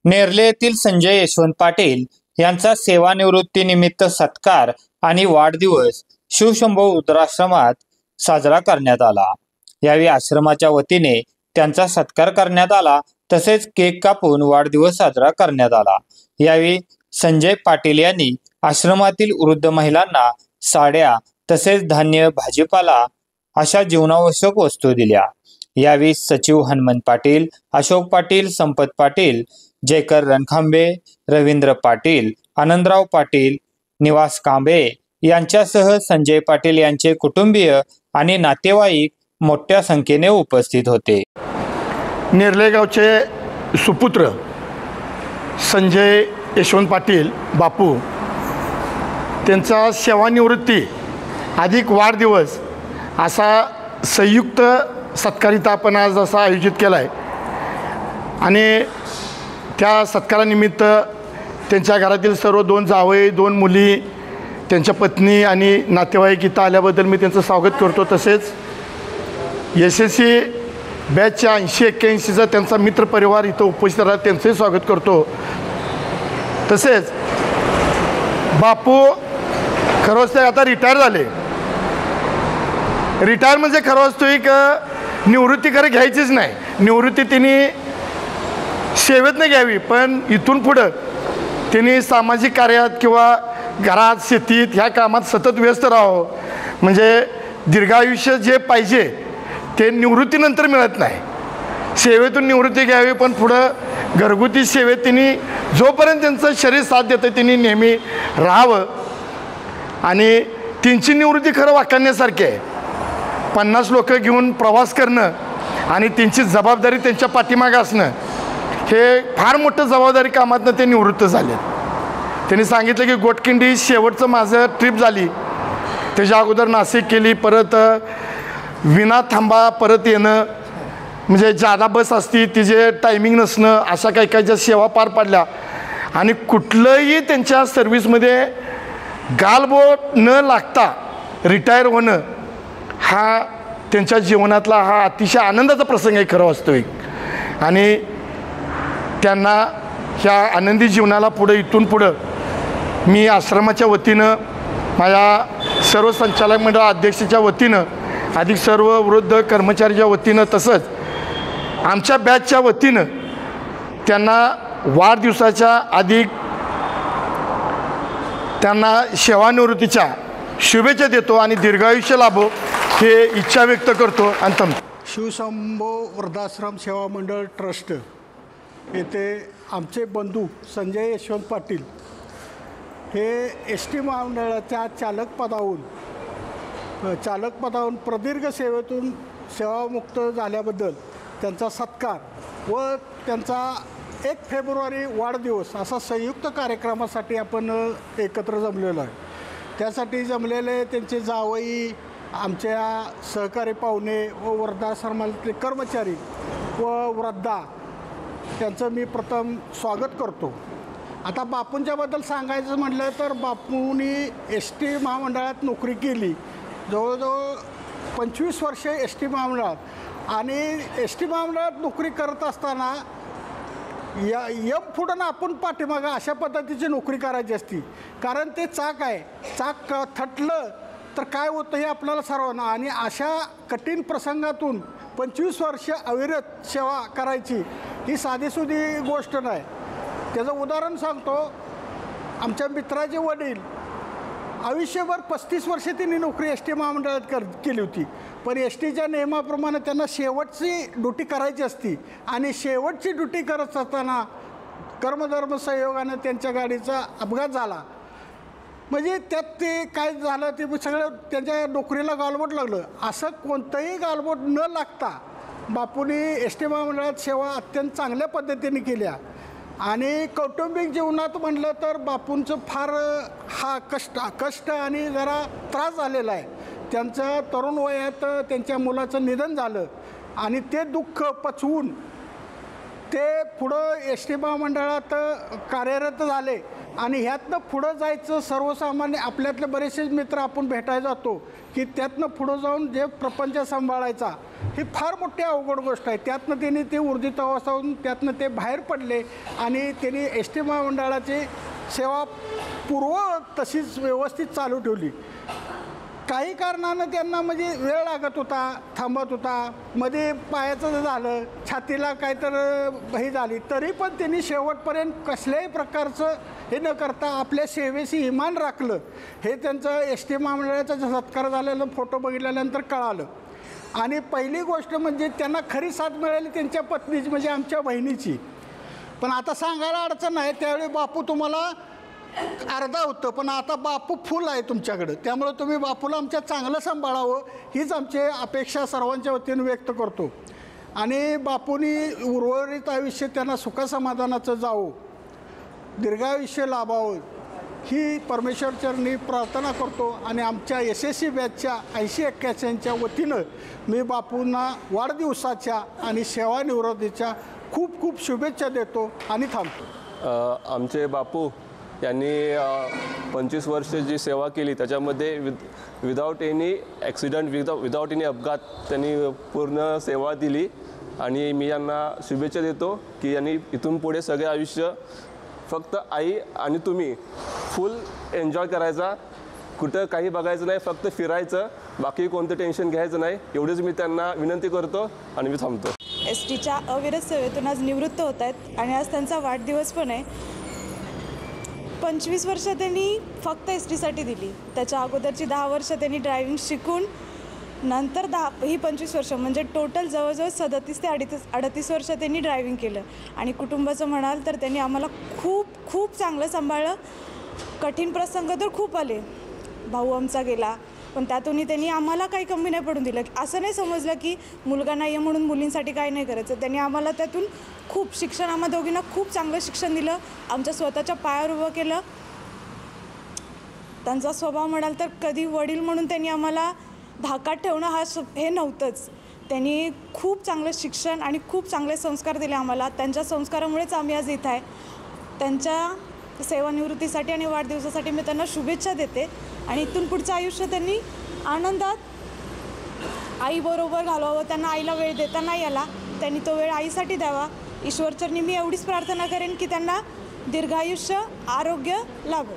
नेरले येथील संजय यशवंत पाटील यांचा सेवानिवृत्तीनिमित्त सत्कार आणि वाढदिवस शिवशंभो वृद्धाश्रमात साजरा करण्यात आला। यावेळी आश्रमाच्या वतीने त्यांचा सत्कार करण्यात आला, तसेच केक कापून वाढदिवस साजरा करण्यात आला। यावेळी संजय पाटील यांनी आश्रमातील वृद्ध महिलांना साड्या तसेच धान्य, भाजीपाला अशा जीवनावश्यक वस्तू दिल्या। यावेळी सचिव हनुमंत पाटील, अशोक पाटील, संपत पाटील, जयकर रणखांबे, रवींद्र पाटील, आनंदराव पाटील, निवास कांबे यांच्यासह संजय पाटील यांचे कुटुंबीय आणि नातेवाईक मोठ्या संख्येने उपस्थित होते। नेरले गावचे सुपुत्र संजय यशवंत पाटील बापू त्यांचा सेवानिवृत्ती अधिक वाढदिवस असा संयुक्त सत्कारिता आपण आज असा आयोजित केला आहे आणि त्या सत्कारानिमित्त त्यांच्या घरातील सर्व 2 जावई, 2 मुली, त्यांच्या पत्नी आणि नातेवाईक इथं आल्याबद्दल मी त्यांचं स्वागत करतो। तसेच SSC बॅचच्या 80-81चा त्यांचा मित्रपरिवार इथं उपस्थित राहत त्यांचंही स्वागत करतो। तसेच बापू खरंच ते आता रिटायर झाले। रिटायर म्हणजे खरंच तो एक निवृत्ती खरं घ्यायचीच नाही, निवृत्ती त्यांनी सेवेतनं घ्यावी, पण इथून पुढं त्यांनी सामाजिक कार्यात किंवा घरात, शेतीत ह्या कामात सतत व्यस्त राहावं। म्हणजे दीर्घायुष्य जे पाहिजे ते निवृत्तीनंतर मिळत नाही, सेवेतून निवृत्ती घ्यावी, पण पुढं घरगुती सेवेत त्यांनी जोपर्यंत त्यांचं शरीर साथ देतं त्यांनी नेहमी राहावं। आणि त्यांची निवृत्ती खरं वाखाणण्यासारखी आहे। 50 लोक घेऊन प्रवास करणं आणि त्यांची जबाबदारी त्यांच्या पाठीमागे असणं हे फार मोठं जबाबदारी कामातनं ते निवृत्त झाले। त्यांनी सांगितलं की गोटकिंडी शेवटचं माझं ट्रिप झाली, त्याच्या अगोदर नाशिक केली, परत विना थांबा परत येणं, म्हणजे जादा बस असती तिचे टायमिंग नसणं, अशा काही काही ज्या सेवा पार पाडल्या आणि कुठलंही त्यांच्या सर्व्हिसमध्ये गालबोट न लागता रिटायर होणं हा त्यांच्या जीवनातला हा अतिशय आनंदाचा प्रसंग आहे खरं वास्तविक। आणि त्यांना ह्या आनंदी जीवनाला पुढे इथून पुढं मी आश्रमाच्या वतीनं, माझ्या सर्व संचालक मंडळ अध्यक्षाच्या वतीनं, अधिक सर्व वृद्ध कर्मचाऱ्याच्या वतीनं, तसंच आमच्या बॅचच्या वतीनं त्यांना वाढदिवसाच्या अधिक त्यांना सेवानिवृत्तीच्या शुभेच्छा देतो आणि दीर्घायुष्य लाभो हे इच्छा व्यक्त करतो। अंतम शिवशंभो वृद्धाश्रम सेवा मंडळ ट्रस्ट येथे आमचे बंधू संजय यशवंत पाटील हे ST महामंडळाच्या चालक पदावरून प्रदीर्घ सेवेतून सेवामुक्त झाल्याबद्दल त्यांचा सत्कार व त्यांचा 1 फेब्रुवारी वाढदिवस असा संयुक्त कार्यक्रमासाठी आपण एकत्र जमलेलो आहे। त्यासाठी जमलेले त्यांचे जावई, आमच्या सहकारी पाहुणे व वृद्धाश्रमातले कर्मचारी व वृद्धा त्यांचं मी प्रथम स्वागत करतो। आता बापूंच्याबद्दल सांगायचं म्हटलं तर बापूंनी ST महामंडळात नोकरी केली, जवळजवळ 25 वर्षे ST महामंडळात। आणि ST महामंडळात नोकरी करत असताना पुढं आपण पाठीमागं अशा पद्धतीची नोकरी करायची असती, कारण ते चाक आहे, चाक थटलं तर काय होतं हे आपल्याला सर्वांना। आणि अशा कठीण प्रसंगातून 25 वर्ष अविरत सेवा करायची ही साधीसुधी गोष्ट नाही। त्याचं उदाहरण सांगतो, आमच्या मित्राचे वडील आयुष्यभर 35 वर्षे त्यांनी नोकरी ST महामंडळात केली होती, पण STच्या नियमाप्रमाणे त्यांना शेवटची ड्युटी करायची असती आणि शेवटची ड्युटी करत असताना कर्मधर्म संयोगाने त्यांच्या गाडीचा अपघात झाला। म्हणजे त्यात ते काय झालं ते सगळं त्यांच्या नोकरीला गालबोट लागलं। असं कोणतंही गालबोट न लागता बापूंनी ST महामंडळात सेवा अत्यंत चांगल्या पद्धतीने केल्या। आणि कौटुंबिक जीवनात म्हटलं तर बापूंचं फार हा कष्ट आणि जरा त्रास झालेला आहे। त्यांचं तरुण वयात त्यांच्या मुलाचं निधन झालं आणि ते दुःख पचवून ते पुढं ST महामंडळात कार्यरत झाले आणि ह्यातनं पुढं जायचं सर्वसामान्य आपल्यातले बरेचसे मित्र आपण भेटायला जातो की त्यातनं पुढं जाऊन जे प्रपंच सांभाळायचा ही फार मोठी अवघड गोष्ट आहे. त्यातनं त्यांनी ते ऊर्जित अवस्थावरून त्यातनं ते बाहेर पडले आणि त्यांनी एस टी महामंडळाची सेवा तशीच व्यवस्थित चालू ठेवली. काही कारणानं त्यांना म्हणजे वेळ लागत होता, थांबत होता, मध्ये पायाचं झालं, छातीला काय तर हे झाली, तरी पण त्यांनी शेवटपर्यंत कसल्याही प्रकारचं हे न करता आपल्या सेवेशी इमान राखलं. हे त्यांचं एस टी महामंडळाचा सत्कार झालेलं फोटो बघितल्यानंतर कळालं. आणि पहिली गोष्ट म्हणजे त्यांना खरी साथ मिळाली त्यांच्या पत्नीची, म्हणजे आमच्या बहिणीची. पण आता सांगायला अडचण नाही, त्यावेळी बापू तुम्हाला अर्धा होतं, पण आता बापू फुल आहे तुमच्याकडं, त्यामुळं तुम्ही बापूला आमच्या चांगलं सांभाळावं हीच आमची अपेक्षा सर्वांच्या वतीनं व्यक्त करतो. आणि बापूंनी उर्वरित आयुष्य त्यांना सुखसमाधानाचं जावं, दीर्घायुष्य लाभावं ही परमेश्वरचरणी प्रार्थना करतो. आणि आमच्या SSC बॅचच्या 80-81च्या वतीनं मी बापूंना वाढदिवसाच्या आणि सेवानिवृत्तीच्या खूप खूप शुभेच्छा देतो आणि थांबतो. आमचे बापू यांनी 25 वर्ष जी सेवा केली त्याच्यामध्ये without any accident, without any अपघात त्यांनी पूर्ण सेवा दिली. आणि मी यांना शुभेच्छा देतो की यांनी इथून पुढे सगळे आयुष्य फक्त आई आणि तुम्ही फुल एन्जॉय करायचा, कुठं काही बघायचं नाही, फक्त फिरायचं, बाकी कोणतं टेन्शन घ्यायचं नाही, एवढीच मी त्यांना विनंती करतो आणि मी थांबतो. STच्या अविरत सेवेतून आज निवृत्त होत आहेत आणि आज त्यांचा वाढदिवस पण आहे. 25 वर्ष त्यांनी फक्त STसाठी दिली. त्याच्या अगोदरची 10 वर्ष त्यांनी ड्रायव्हिंग शिकून नंतर ही 25 वर्ष म्हणजे टोटल जवळजवळ 37 ते 38 वर्ष त्यांनी ड्रायव्हिंग केलं. आणि कुटुंबाचं म्हणाल तर त्यांनी आम्हाला खूप खूप चांगलं सांभाळलं. कठीण प्रसंग तर खूप आले, भाऊ आमचा गेला, पण त्यातूनही त्यांनी आम्हाला काही कमी नाही पडून दिलं. असं नाही समजलं की मुलगा नाही आहे म्हणून मुलींसाठी काही नाही करायचं. त्यांनी आम्हाला त्यातून खूप शिक्षण, आम्हा दोघींना खूप चांगलं शिक्षण दिलं, आमच्या स्वतःच्या पायावर उभं केलं. त्यांचा स्वभाव म्हणाल तर कधी वडील म्हणून त्यांनी आम्हाला धाकात ठेवणं हे नव्हतंच. त्यांनी खूप चांगलं शिक्षण आणि खूप चांगले संस्कार दिले आम्हाला. त्यांच्या संस्कारामुळेच आम्ही आज इथं आहे. त्यांच्या सेवानिवृत्तीसाठी आणि वाढदिवसासाठी मी त्यांना शुभेच्छा देते. आणि इथून पुढचं आयुष्य त्यांनी आनंदात आईबरोबर घालवावं. त्यांना आईला वेळ देता नाही आला, त्यांनी तो वेळ आईसाठी द्यावा. ईश्वरचरणी मी एवढीच प्रार्थना करेन की त्यांना दीर्घायुष्य, आरोग्य लाभो.